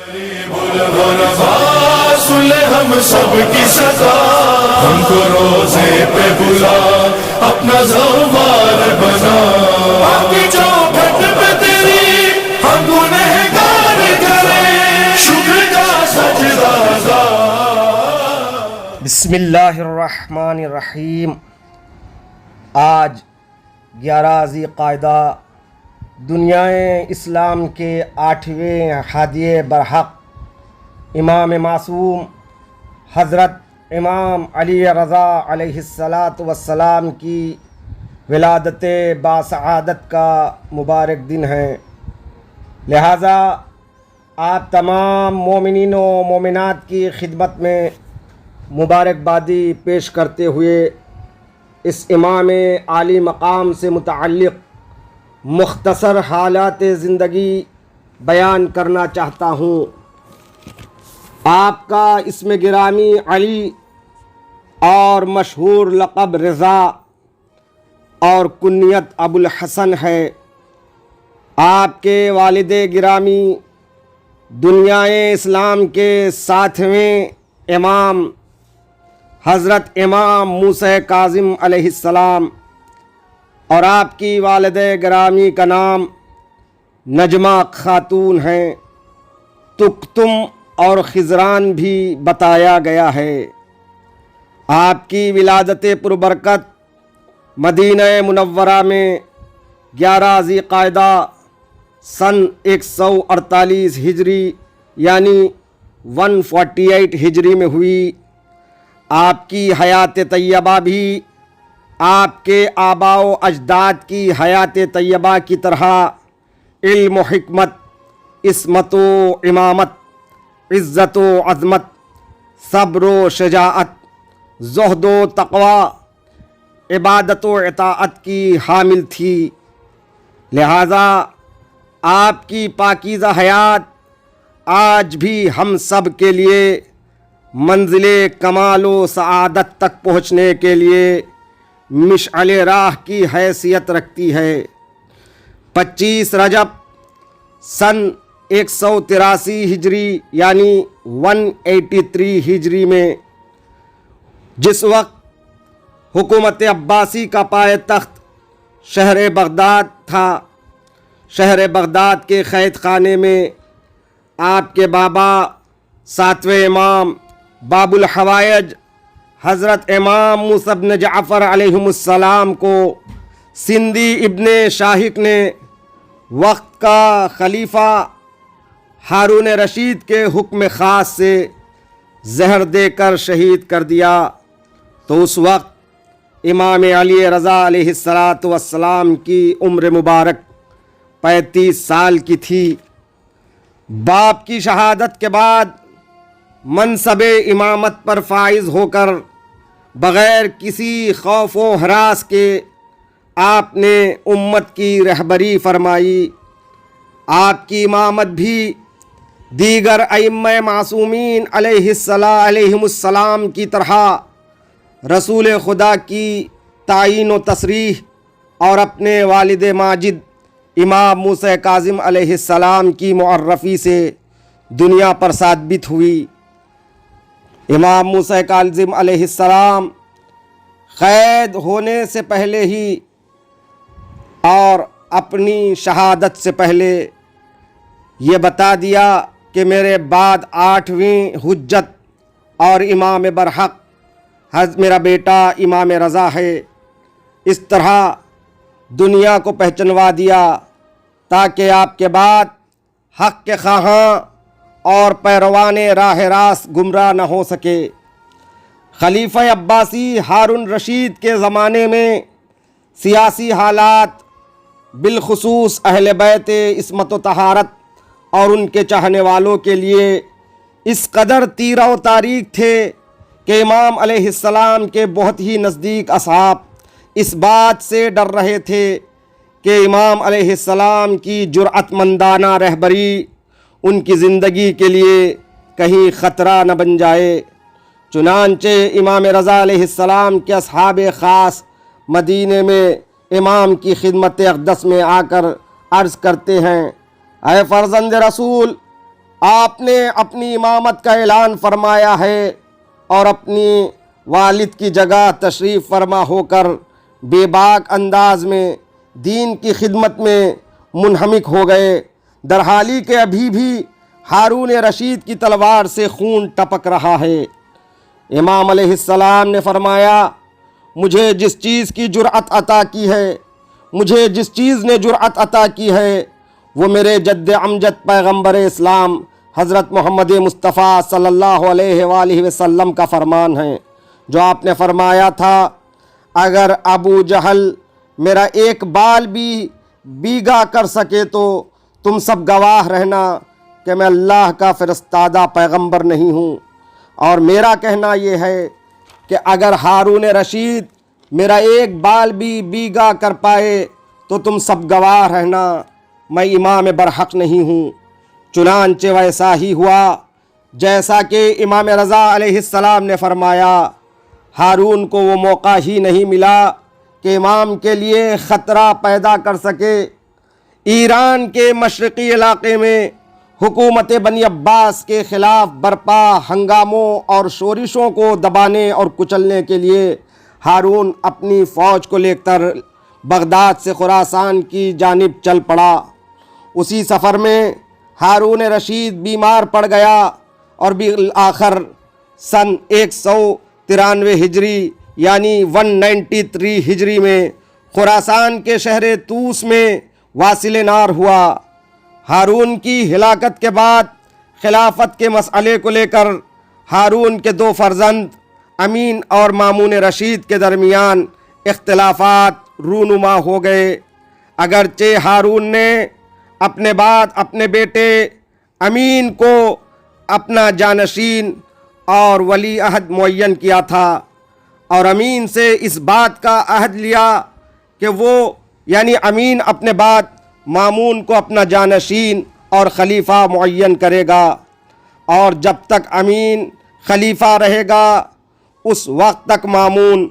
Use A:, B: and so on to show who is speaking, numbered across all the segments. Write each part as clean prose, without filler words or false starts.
A: سن لے ہم سب کی صدا، ہم کو روزے پہ بلا، اپنا زوال بنا، باقی چوکھٹ پہ تیری ہم گنہگار کریں، شکر کا سجدہ ادا۔
B: بسم اللہ الرحمن الرحیم۔ آج 11 ذی القعدہ دنیائے اسلام کے 8ویں ہادی برحق امام معصوم حضرت امام علی رضا علیہ السلام کی ولادت باسعادت کا مبارک دن ہے، لہٰذا آپ تمام مومنین و مومنات کی خدمت میں مبارکبادی پیش کرتے ہوئے اس امام عالی مقام سے متعلق مختصر حالات زندگی بیان کرنا چاہتا ہوں۔ آپ کا اسم گرامی علی اور مشہور لقب رضا اور کنیت ابو الحسن ہے۔ آپ کے والد گرامی دنیائے اسلام کے 7ویں امام حضرت امام موسیٰ کاظم علیہ السلام، اور آپ کی والد گرامی کا نام نجمہ خاتون ہیں۔ تکتم اور خضران بھی بتایا گیا ہے۔ آپ کی ولادت پربرکت مدینہ منورہ میں 11 ذی القعدہ سن 148 ہجری یعنی 148 ہجری میں ہوئی۔ آپ کی حیات طیبہ بھی آپ کے آباء و اجداد کی حیات طیبہ کی طرح علم و حکمت، عصمت و امامت، عزت و عظمت، صبر و شجاعت، زہد و تقوی، عبادت و اطاعت کی حامل تھی، لہٰذا آپ کی پاکیزہ حیات آج بھی ہم سب کے لیے منزل کمال و سعادت تک پہنچنے کے لیے مشعل راہ کی حیثیت رکھتی ہے۔ 25 رجب سن 183 ہجری یعنی 183 ہجری میں جس وقت حکومت عباسی کا پائے تخت شہر بغداد تھا، شہر بغداد کے قید خانے میں آپ کے بابا 7ویں امام باب الحوائج حضرت امام موسیٰ بن جعفر علیہ السلام کو سندھی ابن شاہق نے وقت کا خلیفہ ہارون رشید کے حکم خاص سے زہر دے کر شہید کر دیا، تو اس وقت امام علی رضا علیہ السلام کی عمر مبارک 35 سال کی تھی۔ باپ کی شہادت کے بعد منصب امامت پر فائز ہو کر بغیر کسی خوف و ہراس کے آپ نے امت کی رہبری فرمائی۔ آپ کی امامت بھی دیگر ائمہ معصومین علیہ السلام کی طرح رسول خدا کی تعیین و تصریح اور اپنے والد ماجد امام موسیٰ کاظم علیہ السلام کی معرفی سے دنیا پر ثابت ہوئی۔ امام موسیٰ کاظم علیہ السلام قید ہونے سے پہلے ہی اور اپنی شہادت سے پہلے یہ بتا دیا کہ میرے بعد 8ویں حجت اور امام برحق میرا بیٹا امام رضا ہے۔ اس طرح دنیا کو پہچنوا دیا تاکہ آپ کے بعد حق کے خواہاں اور پیروان راہ راست گمراہ نہ ہو سکے۔ خلیفہ عباسی ہارون رشید کے زمانے میں سیاسی حالات بالخصوص اہل بیت عصمت و طہارت اور ان کے چاہنے والوں کے لیے اس قدر تیرہ و تاریک تھے کہ امام علیہ السلام کے بہت ہی نزدیک اصحاب اس بات سے ڈر رہے تھے کہ امام علیہ السلام کی جرأت مندانہ رہبری ان کی زندگی کے لیے کہیں خطرہ نہ بن جائے۔ چنانچہ امام رضا علیہ السلام کے اصحاب خاص مدینے میں امام کی خدمت اقدس میں آ کر عرض کرتے ہیں، اے فرزند رسول، آپ نے اپنی امامت کا اعلان فرمایا ہے اور اپنی والد کی جگہ تشریف فرما ہو کر بے باک انداز میں دین کی خدمت میں منہمک ہو گئے، در حالی کہ ابھی بھی ہارون رشید کی تلوار سے خون ٹپک رہا ہے۔ امام علیہ السلام نے فرمایا، مجھے جس چیز کی جرأت عطا کی ہے، مجھے جس چیز نے جرأت عطا کی ہے، وہ میرے جد امجد پیغمبر اسلام حضرت محمد مصطفیٰ صلی اللہ علیہ وآلہ وسلم کا فرمان ہے، جو آپ نے فرمایا تھا، اگر ابو جہل میرا ایک بال بھی بیگا کر سکے تو تم سب گواہ رہنا کہ میں اللہ کا فرستادہ پیغمبر نہیں ہوں۔ اور میرا کہنا یہ ہے کہ اگر ہارون رشید میرا ایک بال بھی بیگا کر پائے تو تم سب گواہ رہنا میں امام برحق نہیں ہوں۔ چنانچہ ویسا ہی ہوا جیسا کہ امام رضا علیہ السلام نے فرمایا۔ ہارون کو وہ موقع ہی نہیں ملا کہ امام کے لیے خطرہ پیدا کر سکے۔ ایران کے مشرقی علاقے میں حکومت بنی عباس کے خلاف برپا ہنگاموں اور شورشوں کو دبانے اور کچلنے کے لیے ہارون اپنی فوج کو لے کر بغداد سے خراسان کی جانب چل پڑا۔ اسی سفر میں ہارون رشید بیمار پڑ گیا اور بالآخر سن 193 ہجری یعنی 193 ہجری میں خراسان کے شہر طوس میں واصل نار ہوا۔ ہارون کی ہلاکت کے بعد خلافت کے مسئلے کو لے کر ہارون کے دو فرزند امین اور مامون رشید کے درمیان اختلافات رونما ہو گئے۔ اگرچہ ہارون نے اپنے بعد اپنے بیٹے امین کو اپنا جانشین اور ولی عہد معین کیا تھا، اور امین سے اس بات کا عہد لیا کہ وہ یعنی امین اپنے بعد مامون کو اپنا جانشین اور خلیفہ معین کرے گا، اور جب تک امین خلیفہ رہے گا اس وقت تک مامون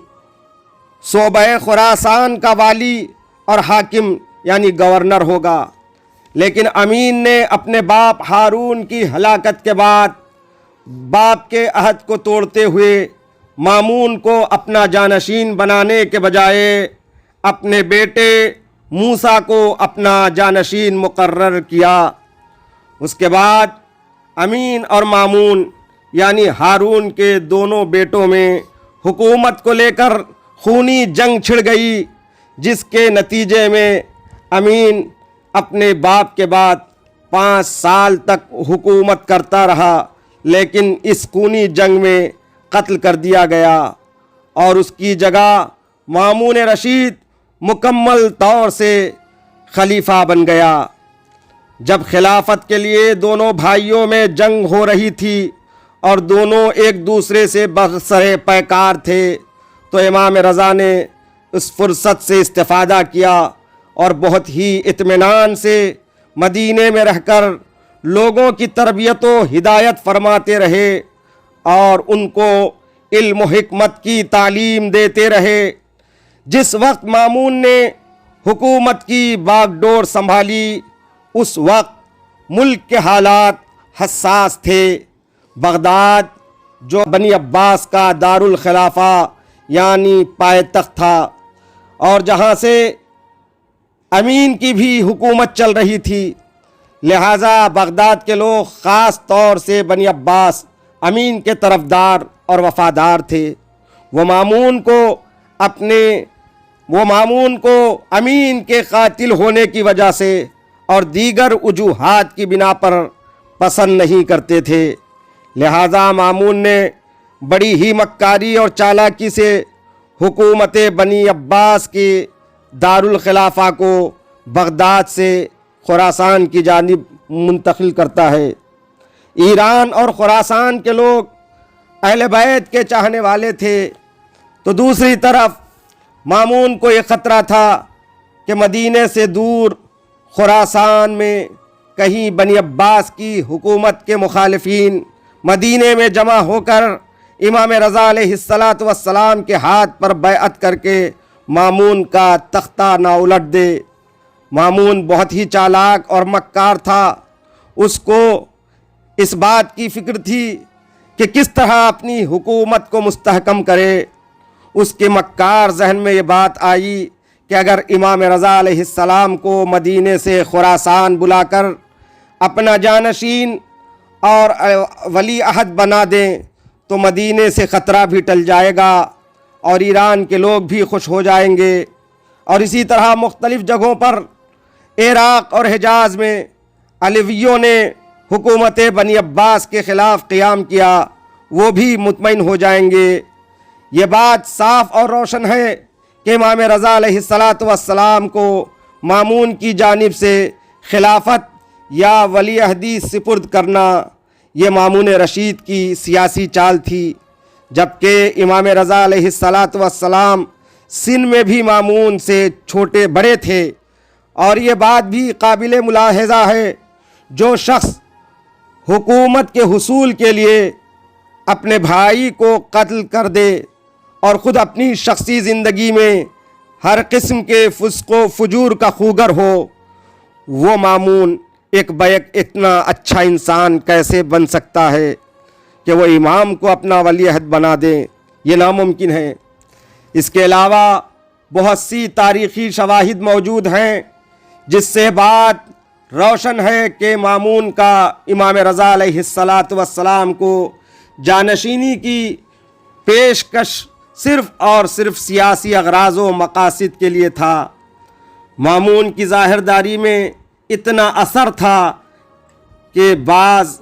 B: صوبہ خراسان کا والی اور حاکم یعنی گورنر ہوگا۔ لیکن امین نے اپنے باپ ہارون کی ہلاکت کے بعد باپ کے عہد کو توڑتے ہوئے مامون کو اپنا جانشین بنانے کے بجائے اپنے بیٹے موسیٰ کو اپنا جانشین مقرر کیا۔ اس کے بعد امین اور مامون یعنی ہارون کے دونوں بیٹوں میں حکومت کو لے کر خونی جنگ چھڑ گئی، جس کے نتیجے میں امین اپنے باپ کے بعد 5 سال تک حکومت کرتا رہا، لیکن اس خونی جنگ میں قتل کر دیا گیا، اور اس کی جگہ مامون رشید مکمل طور سے خلیفہ بن گیا۔ جب خلافت کے لیے دونوں بھائیوں میں جنگ ہو رہی تھی اور دونوں ایک دوسرے سے برسر پیکار تھے، تو امام رضا نے اس فرصت سے استفادہ کیا اور بہت ہی اطمینان سے مدینے میں رہ کر لوگوں کی تربیت و ہدایت فرماتے رہے اور ان کو علم و حکمت کی تعلیم دیتے رہے۔ جس وقت مامون نے حکومت کی باغ ڈور سنبھالی اس وقت ملک کے حالات حساس تھے۔ بغداد جو بنی عباس کا دارالخلافہ یعنی پائے تخت تھا، اور جہاں سے امین کی بھی حکومت چل رہی تھی، لہٰذا بغداد کے لوگ خاص طور سے بنی عباس امین کے طرفدار اور وفادار تھے۔ وہ مامون کو امین کے قاتل ہونے کی وجہ سے اور دیگر وجوہات کی بنا پر پسند نہیں کرتے تھے، لہٰذا مامون نے بڑی ہی مکاری اور چالاکی سے حکومت بنی عباس کے دارالخلافہ کو بغداد سے خراسان کی جانب منتقل کرتا ہے۔ ایران اور خراسان کے لوگ اہل بیت کے چاہنے والے تھے، تو دوسری طرف مامون کو یہ خطرہ تھا کہ مدینے سے دور خراسان میں کہیں بنی عباس کی حکومت کے مخالفین مدینے میں جمع ہو کر امام رضا علیہ السلام کے ہاتھ پر بیعت کر کے مامون کا تختہ نہ الٹ دے۔ مامون بہت ہی چالاک اور مکار تھا، اس کو اس بات کی فکر تھی کہ کس طرح اپنی حکومت کو مستحکم کرے۔ اس کے مکار ذہن میں یہ بات آئی کہ اگر امام رضا علیہ السلام کو مدینے سے خراسان بلا کر اپنا جانشین اور ولی عہد بنا دیں تو مدینے سے خطرہ بھی ٹل جائے گا اور ایران کے لوگ بھی خوش ہو جائیں گے۔ اور اسی طرح مختلف جگہوں پر عراق اور حجاز میں علویوں نے حکومت بنی عباس کے خلاف قیام کیا، وہ بھی مطمئن ہو جائیں گے۔ یہ بات صاف اور روشن ہے کہ امام رضا علیہ السلام کو مامون کی جانب سے خلافت یا ولی عہدی سپرد کرنا یہ مامون رشید کی سیاسی چال تھی، جبکہ امام رضا علیہ السلام سن میں بھی مامون سے چھوٹے بڑے تھے۔ اور یہ بات بھی قابل ملاحظہ ہے، جو شخص حکومت کے حصول کے لیے اپنے بھائی کو قتل کر دے اور خود اپنی شخصی زندگی میں ہر قسم کے فسق و فجور کا خوگر ہو، وہ مامون ایک بیک اتنا اچھا انسان کیسے بن سکتا ہے کہ وہ امام کو اپنا ولی عہد بنا دے؟ یہ ناممکن ہے۔ اس کے علاوہ بہت سی تاریخی شواہد موجود ہیں جس سے بات روشن ہے کہ مامون کا امام رضا علیہ السلام کو جانشینی کی پیشکش صرف اور صرف سیاسی اغراض و مقاصد کے لیے تھا۔ مامون کی ظاہرداری میں اتنا اثر تھا کہ بعض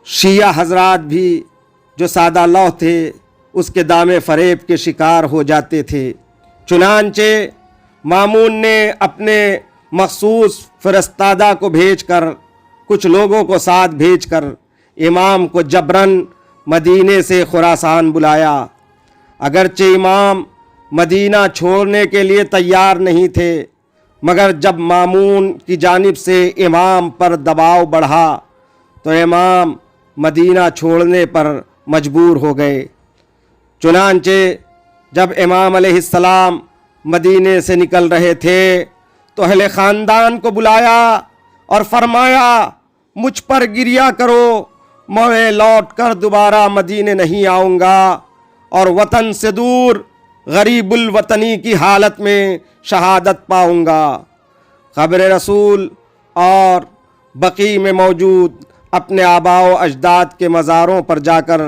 B: شیعہ حضرات بھی جو سادہ لوح تھے اس کے دام فریب کے شکار ہو جاتے تھے۔ چنانچہ مامون نے اپنے مخصوص فرستادہ کو بھیج کر، کچھ لوگوں کو ساتھ بھیج کر امام کو جبراً مدینے سے خراسان بلایا۔ اگرچہ امام مدینہ چھوڑنے کے لیے تیار نہیں تھے، مگر جب مامون کی جانب سے امام پر دباؤ بڑھا تو امام مدینہ چھوڑنے پر مجبور ہو گئے۔ چنانچہ جب امام علیہ السلام مدینے سے نکل رہے تھے تو اہل خاندان کو بلایا اور فرمایا، مجھ پر گریہ کرو، میں لوٹ کر دوبارہ مدینے نہیں آؤں گا اور وطن سے دور غریب الوطنی کی حالت میں شہادت پاؤں گا۔ قبر رسول اور بقیع میں موجود اپنے آباء و اجداد کے مزاروں پر جا کر،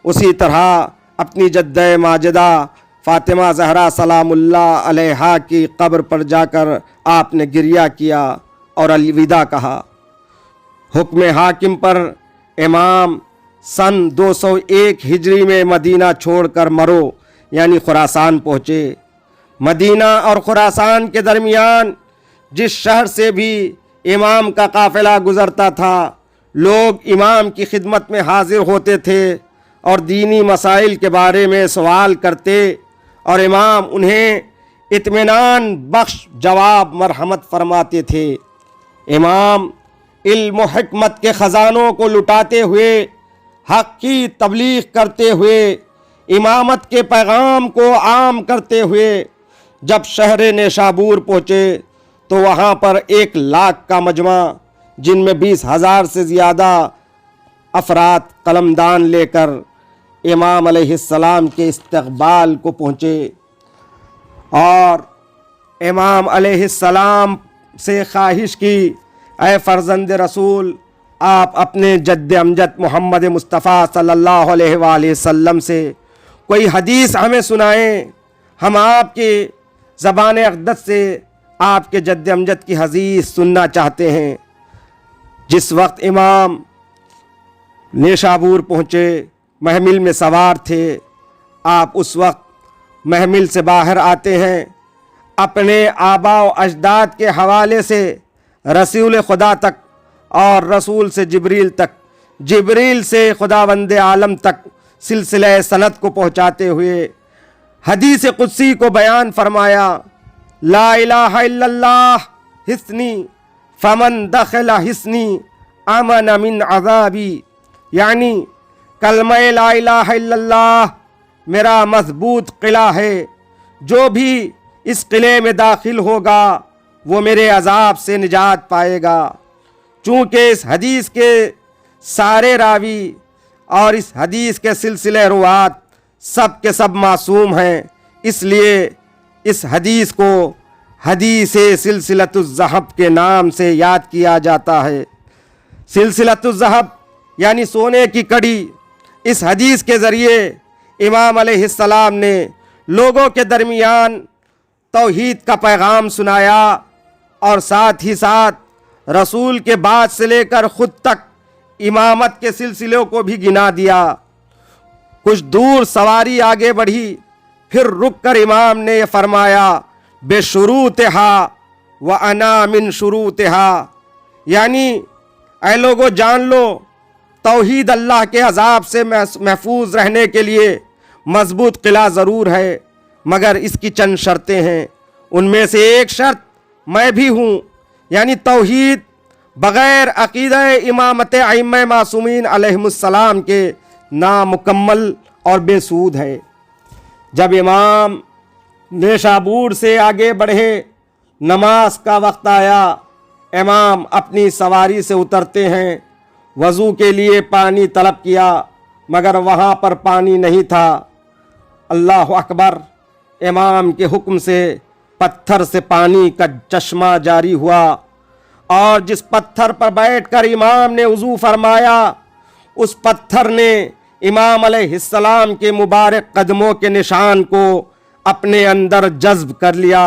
B: اسی طرح اپنی جدہ ماجدہ فاطمہ زہرا سلام اللہ علیہا کی قبر پر جا کر آپ نے گریہ کیا اور الوداع کہا۔ حکم حاکم پر امام سن 201 ہجری میں مدینہ چھوڑ کر مرو یعنی خراسان پہنچے۔ مدینہ اور خراسان کے درمیان جس شہر سے بھی امام کا قافلہ گزرتا تھا، لوگ امام کی خدمت میں حاضر ہوتے تھے اور دینی مسائل کے بارے میں سوال کرتے اور امام انہیں اطمینان بخش جواب مرحمت فرماتے تھے۔ امام علم و حکمت کے خزانوں کو لٹاتے ہوئے، حق کی تبلیغ کرتے ہوئے، امامت کے پیغام کو عام کرتے ہوئے جب شہر نیشابور پہنچے تو وہاں پر 1 لاکھ کا مجمع، جن میں 20,000 سے زیادہ افراد قلمدان لے کر امام علیہ السلام کے استقبال کو پہنچے اور امام علیہ السلام سے خواہش کی، اے فرزند رسول، آپ اپنے جد امجد محمد مصطفیٰ صلی اللہ علیہ وآلہ وسلم سے کوئی حدیث ہمیں سنائیں، ہم آپ کی زبان اقدس سے آپ کے جد امجد کی حدیث سننا چاہتے ہیں۔ جس وقت امام نیشابور پہنچے، محمل میں سوار تھے، آپ اس وقت محمل سے باہر آتے ہیں، اپنے آباء و اجداد کے حوالے سے رسول خدا تک اور رسول سے جبریل تک، جبریل سے خداوند عالم تک سلسلہ سند کو پہنچاتے ہوئے حدیث قدسی کو بیان فرمایا، لا الہ الا اللہ حسنی فمن دخل حسنی امن من عذابی، یعنی کلمہ لا الہ الا اللہ میرا مضبوط قلعہ ہے، جو بھی اس قلعے میں داخل ہوگا وہ میرے عذاب سے نجات پائے گا۔ چونکہ اس حدیث کے سارے راوی اور اس حدیث کے سلسلے روات سب کے سب معصوم ہیں، اس لیے اس حدیث کو حدیث سلسلۃ الذہب کے نام سے یاد کیا جاتا ہے۔ سلسلۃ الذہب یعنی سونے کی کڑی، اس حدیث کے ذریعے امام علیہ السلام نے لوگوں کے درمیان توحید کا پیغام سنایا اور ساتھ ہی ساتھ رسول کے بعد سے لے کر خود تک امامت کے سلسلوں کو بھی گنا دیا۔ کچھ دور سواری آگے بڑھی، پھر رک کر امام نے یہ فرمایا بے شروطہا وانا من شروطہا، یعنی اے لوگوں جان لو توحید اللہ کے عذاب سے محفوظ رہنے کے لیے مضبوط قلعہ ضرور ہے، مگر اس کی چند شرطیں ہیں، ان میں سے ایک شرط میں بھی ہوں، یعنی توحید بغیر عقیدہ امامت ائمہ معصومین علیہم السلام کے نامکمل اور بے سود ہے۔ جب امام نیشابور سے آگے بڑھے، نماز کا وقت آیا، امام اپنی سواری سے اترتے ہیں، وضو کے لیے پانی طلب کیا مگر وہاں پر پانی نہیں تھا۔ اللہ اکبر، امام کے حکم سے پتھر سے پانی کا چشمہ جاری ہوا، اور جس پتھر پر بیٹھ کر امام نے وضو فرمایا، اس پتھر نے امام علیہ السلام کے مبارک قدموں کے نشان کو اپنے اندر جذب کر لیا۔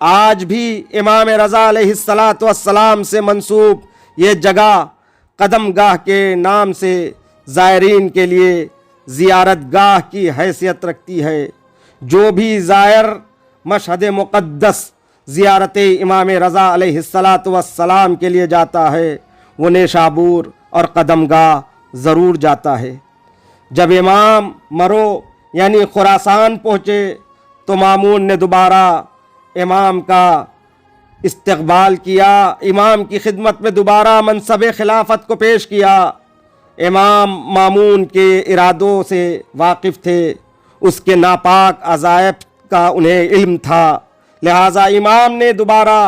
B: آج بھی امام رضا علیہ السلام سے منسوب یہ جگہ قدم گاہ کے نام سے زائرین کے لیے زیارت گاہ کی حیثیت رکھتی ہے۔ جو بھی زائر مشہد مقدس زیارت امام رضا علیہ السلام کے لیے جاتا ہے، وہ نیشابور اور قدم گاہ ضرور جاتا ہے۔ جب امام مرو یعنی خراسان پہنچے تو مامون نے دوبارہ امام کا استقبال کیا، امام کی خدمت میں دوبارہ منصب خلافت کو پیش کیا۔ امام مامون کے ارادوں سے واقف تھے، اس کے ناپاک عزائم کا انہیں علم تھا، لہٰذا امام نے دوبارہ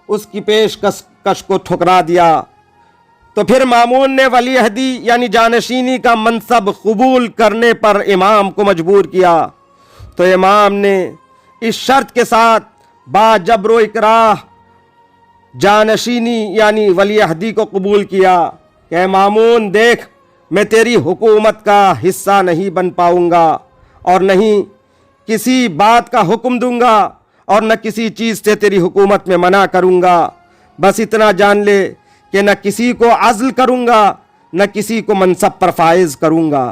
B: اس کی پیشکش کو ٹھکرا دیا۔ تو پھر مامون نے ولی عہدی یعنی جانشینی کا منصب قبول کرنے پر امام کو مجبور کیا، تو امام نے اس شرط کے ساتھ با جبر و اکراہ جانشینی یعنی ولی عہدی کو قبول کیا کہ اے مامون دیکھ، میں تیری حکومت کا حصہ نہیں بن پاؤں گا، اور نہیں کسی بات کا حکم دوں گا، اور نہ کسی چیز سے تیری حکومت میں منع کروں گا، بس اتنا جان لے کہ نہ کسی کو عزل کروں گا نہ کسی کو منصب پر فائز کروں گا۔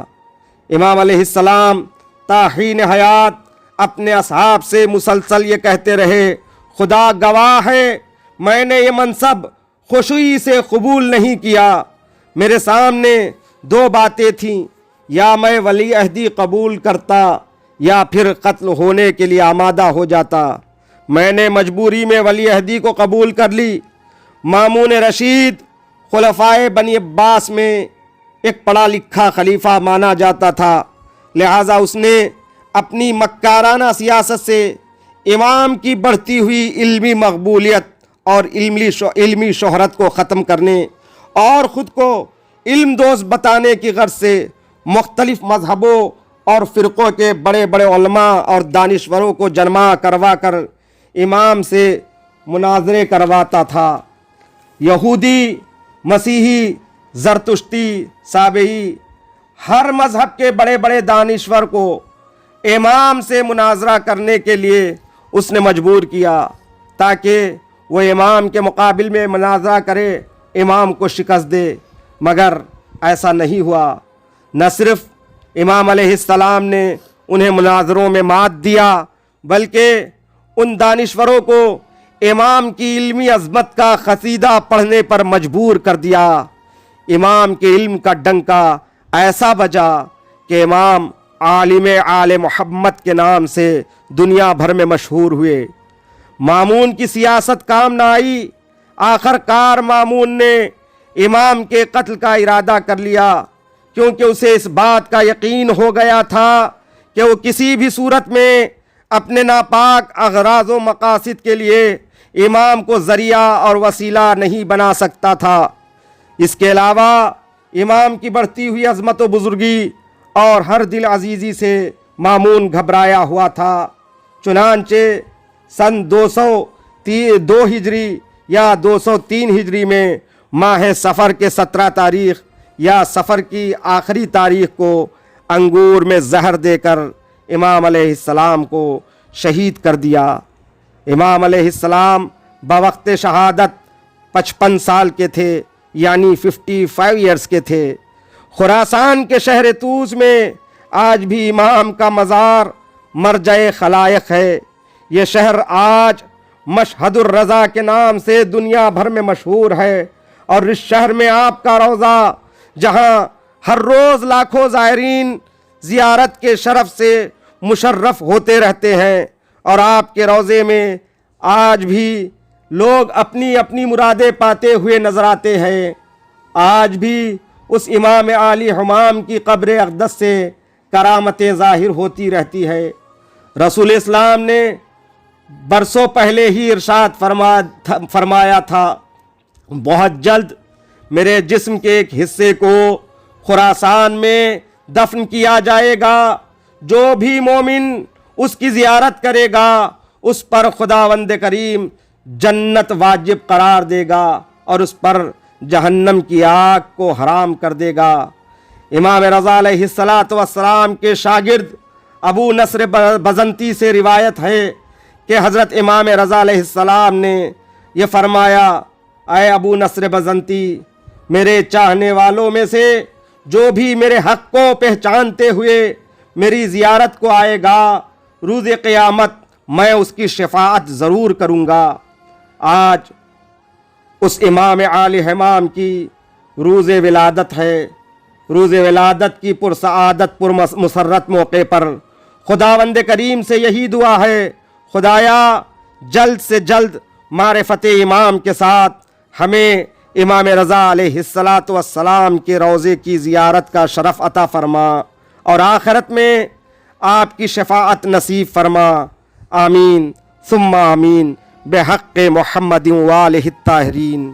B: امام علیہ السلام تا حین حیات اپنے اصحاب سے مسلسل یہ کہتے رہے، خدا گواہ ہے میں نے یہ منصب خوشی سے قبول نہیں کیا، میرے سامنے دو باتیں تھیں، یا میں ولی عہدی قبول کرتا یا پھر قتل ہونے کے لیے آمادہ ہو جاتا۔ میں نے مجبوری میں ولی عہدی کو قبول کر لی۔ مامون رشید خلفائے بنی عباس میں ایک پڑھا لکھا خلیفہ مانا جاتا تھا، لہٰذا اس نے اپنی مکارانہ سیاست سے امام کی بڑھتی ہوئی علمی مقبولیت اور علمی شہرت کو ختم کرنے اور خود کو علم دوست بتانے کی غرض سے مختلف مذہبوں اور فرقوں کے بڑے بڑے علماء اور دانشوروں کو جمع کروا کر امام سے مناظرے کرواتا تھا۔ یہودی، مسیحی، زرتشتی، سابعی، ہر مذہب کے بڑے بڑے دانشور کو امام سے مناظرہ کرنے کے لیے اس نے مجبور کیا تاکہ وہ امام کے مقابل میں مناظرہ کرے، امام کو شکست دے، مگر ایسا نہیں ہوا۔ نہ صرف امام علیہ السلام نے انہیں مناظروں میں مات دیا، بلکہ ان دانشوروں کو امام کی علمی عظمت کا قصیدہ پڑھنے پر مجبور کر دیا۔ امام کے علم کا ڈنکا ایسا بجا کہ امام عالم آل محمد کے نام سے دنیا بھر میں مشہور ہوئے۔ مامون کی سیاست کام نہ آئی، آخر کار مامون نے امام کے قتل کا ارادہ کر لیا، کیونکہ اسے اس بات کا یقین ہو گیا تھا کہ وہ کسی بھی صورت میں اپنے ناپاک اغراض و مقاصد کے لیے امام کو ذریعہ اور وسیلہ نہیں بنا سکتا تھا۔ اس کے علاوہ امام کی بڑھتی ہوئی عظمت و بزرگی اور ہر دل عزیزی سے مامون گھبرایا ہوا تھا۔ چنانچہ سن 202 ہجری یا 203 ہجری میں ماہ صفر کے 17 تاریخ یا صفر کی آخری تاریخ کو انگور میں زہر دے کر امام علیہ السلام کو شہید کر دیا۔ امام علیہ السلام بوقت شہادت 55 سال کے تھے، یعنی 55 ایئرس کے تھے۔ خراسان کے شہر طوس میں آج بھی امام کا مزار مرجع خلائق ہے۔ یہ شہر آج مشہد الرضا کے نام سے دنیا بھر میں مشہور ہے، اور اس شہر میں آپ کا روضہ، جہاں ہر روز لاکھوں زائرین زیارت کے شرف سے مشرف ہوتے رہتے ہیں، اور آپ کے روضے میں آج بھی لوگ اپنی اپنی مرادیں پاتے ہوئے نظر آتے ہیں۔ آج بھی اس امام عالی حمام کی قبر اقدس سے کرامتیں ظاہر ہوتی رہتی ہے۔ رسول اسلام نے برسوں پہلے ہی ارشاد فرمایا تھا، بہت جلد میرے جسم کے ایک حصے کو خراسان میں دفن کیا جائے گا، جو بھی مومن اس کی زیارت کرے گا اس پر خداوند کریم جنت واجب قرار دے گا اور اس پر جہنم کی آگ کو حرام کر دے گا۔ امام رضا علیہ السلام کے شاگرد ابو نصر بزنتی سے روایت ہے کہ حضرت امام رضا علیہ السلام نے یہ فرمایا، اے ابو نصر بزنتی، میرے چاہنے والوں میں سے جو بھی میرے حق کو پہچانتے ہوئے میری زیارت کو آئے گا، روز قیامت میں اس کی شفاعت ضرور کروں گا۔ آج اس امام عالی حمام کی روز ولادت ہے۔ روز ولادت کی پرسعادت پرمسرت موقع پر خداوند کریم سے یہی دعا ہے، خدایا جلد سے جلد معرفت امام کے ساتھ ہمیں امام رضا علیہ السلام کے روضے کی زیارت کا شرف عطا فرما، اور آخرت میں آپ کی شفاعت نصیب فرما۔ آمین ثم آمین بحق محمد وآلہ الطاہرین۔